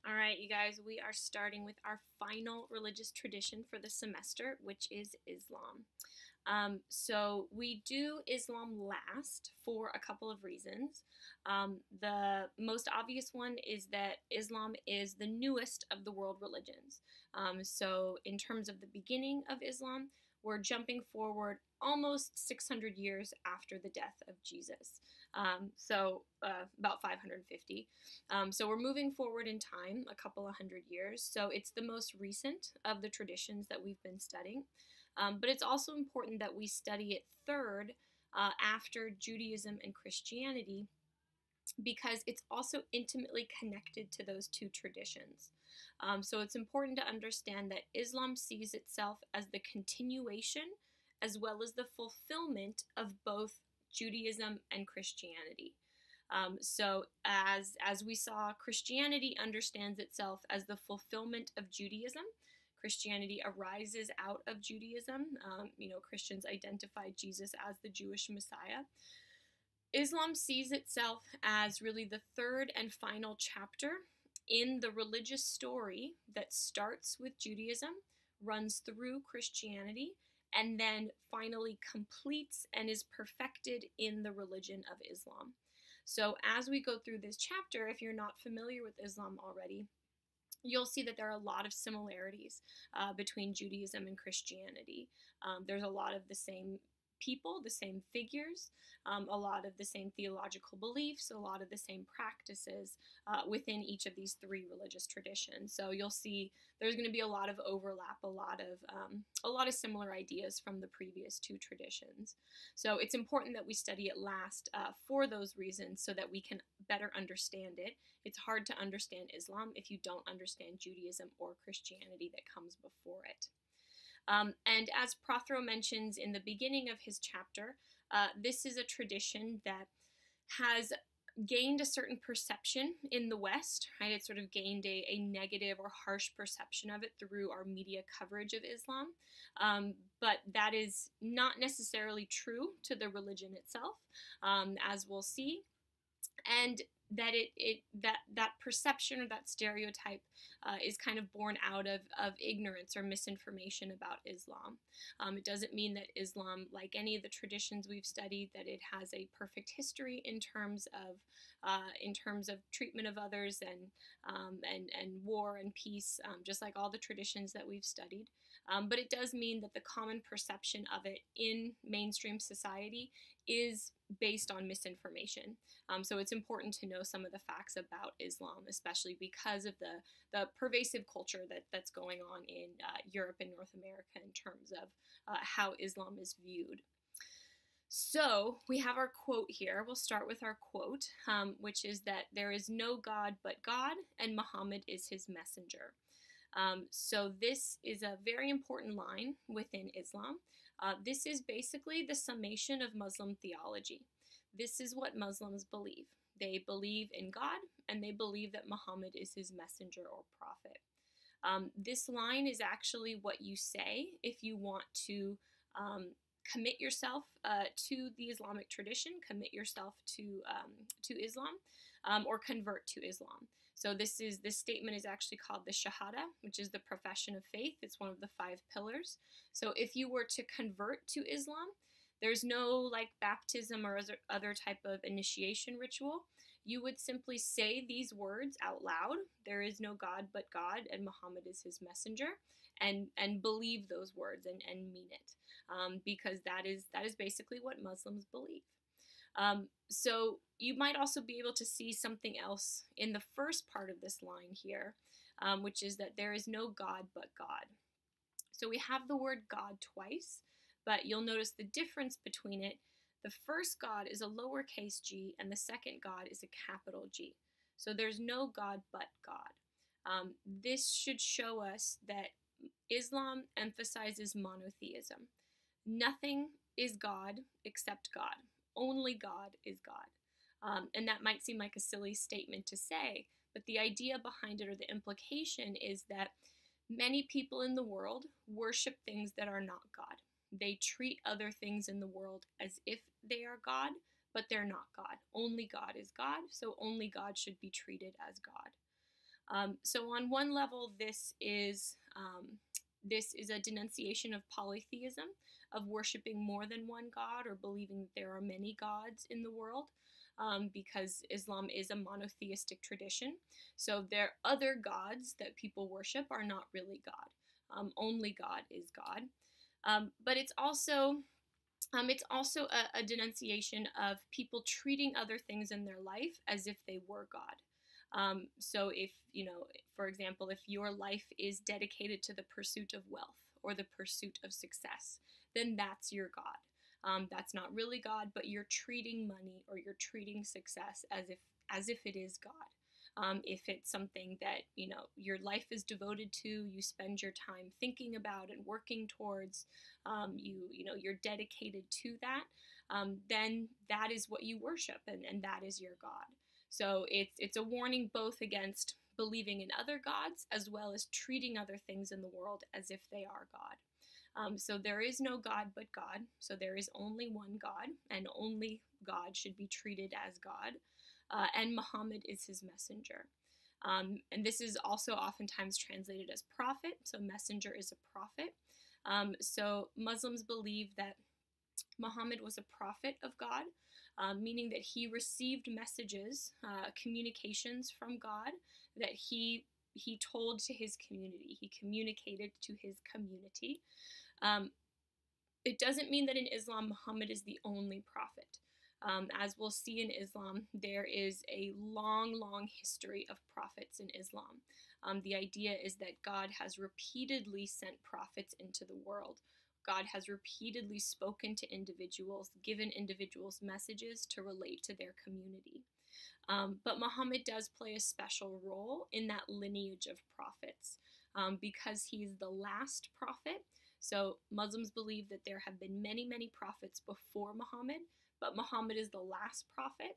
All right, you guys, we are starting with our final religious tradition for the semester, which is Islam. So we do Islam last for a couple of reasons. The most obvious one is that Islam is the newest of the world religions. So in terms of the beginning of Islam, we're jumping forward almost 600 years after the death of Jesus. About 550. So we're moving forward in time a couple of hundred years. So it's the most recent of the traditions that we've been studying. But it's also important that we study it third after Judaism and Christianity because it's also intimately connected to those two traditions. So it's important to understand that Islam sees itself as the continuation as well as the fulfillment of both Judaism and Christianity. So as we saw, Christianity understands itself as the fulfillment of Judaism. Christianity arises out of Judaism. Christians identify Jesus as the Jewish Messiah. Islam sees itself as really the third and final chapter in the religious story that starts with Judaism, runs through Christianity, and then finally completes and is perfected in the religion of Islam. So as we go through this chapter, if you're not familiar with Islam already, you'll see that there are a lot of similarities between Judaism and Christianity. There's a lot of the same people, the same figures, a lot of the same theological beliefs, a lot of the same practices within each of these three religious traditions. So you'll see there's going to be a lot of overlap, a lot of similar ideas from the previous two traditions. So it's important that we study it last for those reasons so that we can better understand it. It's hard to understand Islam if you don't understand Judaism or Christianity that comes before it. And as Prothero mentions in the beginning of his chapter, this is a tradition that has gained a certain perception in the West, right? It sort of gained a negative or harsh perception of it through our media coverage of Islam. But that is not necessarily true to the religion itself, as we'll see. And that perception or that stereotype is kind of born out of ignorance or misinformation about Islam. It doesn't mean that Islam, like any of the traditions we've studied, that it has a perfect history in terms of treatment of others and war and peace, just like all the traditions that we've studied. But it does mean that the common perception of it in mainstream society is based on misinformation. So it's important to know some of the facts about Islam, especially because of the pervasive culture that's going on in Europe and North America in terms of how Islam is viewed. So we have our quote here. We'll start with our quote, which is that there is no God but God, and Muhammad is his messenger. So this is a very important line within Islam. This is basically the summation of Muslim theology. This is what Muslims believe. They believe in God, and they believe that Muhammad is his messenger or prophet. This line is actually what you say if you want to commit yourself to the Islamic tradition, commit yourself to Islam, or convert to Islam. So this statement is actually called the Shahada, which is the profession of faith. It's one of the 5 pillars. So if you were to convert to Islam, there's no like baptism or other type of initiation ritual. You would simply say these words out loud. There is no God but God, and Muhammad is his messenger, and believe those words and mean it, because that is basically what Muslims believe. So you might also be able to see something else in the first part of this line here, which is that there is no God but God. So we have the word God twice, but you'll notice the difference between it. The first God is a lowercase g, and the second God is a capital G. So there's no God but God. This should show us that Islam emphasizes monotheism. Nothing is God except God. Only God is God. And that might seem like a silly statement to say, but the idea behind it, or the implication, is that many people in the world worship things that are not God. They treat other things in the world as if they are God, but they're not God. Only God is God, so only God should be treated as God. So on one level, this is a denunciation of polytheism, of worshiping more than one god or believing that there are many gods in the world, because Islam is a monotheistic tradition. So their other gods that people worship are not really God. Only God is God. But it's also a denunciation of people treating other things in their life as if they were God. So if, for example, if your life is dedicated to the pursuit of wealth or the pursuit of success, then that's your God. That's not really God, but you're treating money or you're treating success as if it is God. If it's something that, your life is devoted to, you spend your time thinking about and working towards, you're dedicated to that, then that is what you worship, and that is your God. So it's a warning both against believing in other gods as well as treating other things in the world as if they are God. So there is no God but God. So there is only one God, and only God should be treated as God. And Muhammad is his messenger. And this is also oftentimes translated as prophet. So messenger is a prophet. So Muslims believe that Muhammad was a prophet of God, meaning that he received messages, communications from God that he told to his community. He communicated to his community. It doesn't mean that in Islam, Muhammad is the only prophet. As we'll see in Islam, there is a long, long history of prophets in Islam. The idea is that God has repeatedly sent prophets into the world. God has repeatedly spoken to individuals, given individuals messages to relate to their community. But Muhammad does play a special role in that lineage of prophets because he's the last prophet. So Muslims believe that there have been many, many prophets before Muhammad, but Muhammad is the last prophet.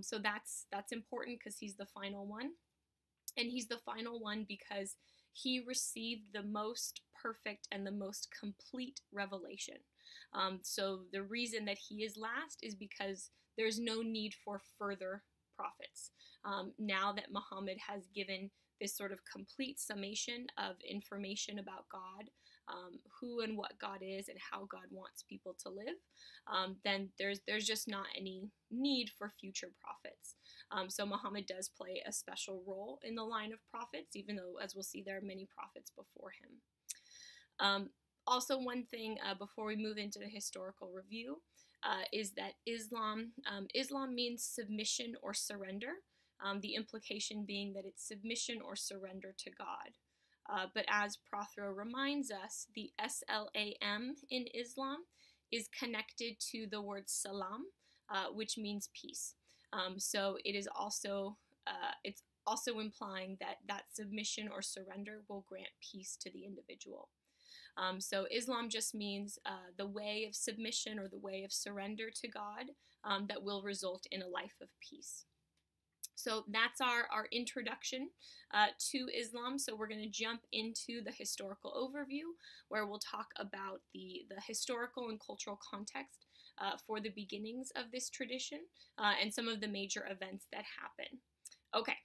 So that's important because he's the final one. And he's the final one because he received the most perfect and the most complete revelation. So the reason that he is last is because there's no need for further prophets. Now that Muhammad has given this sort of complete summation of information about God, who and what God is and how God wants people to live, then there's just not any need for future prophets. So Muhammad does play a special role in the line of prophets, even though, as we'll see, there are many prophets before him. Also, one thing before we move into the historical review is that Islam means submission or surrender, the implication being that it's submission or surrender to God. But as Prothero reminds us, the SLAM in Islam is connected to the word salam, which means peace. So it is also it's also implying that submission or surrender will grant peace to the individual. So Islam just means the way of submission or the way of surrender to God that will result in a life of peace. So that's our introduction to Islam. So we're going to jump into the historical overview, where we'll talk about the historical and cultural context for the beginnings of this tradition and some of the major events that happen. Okay,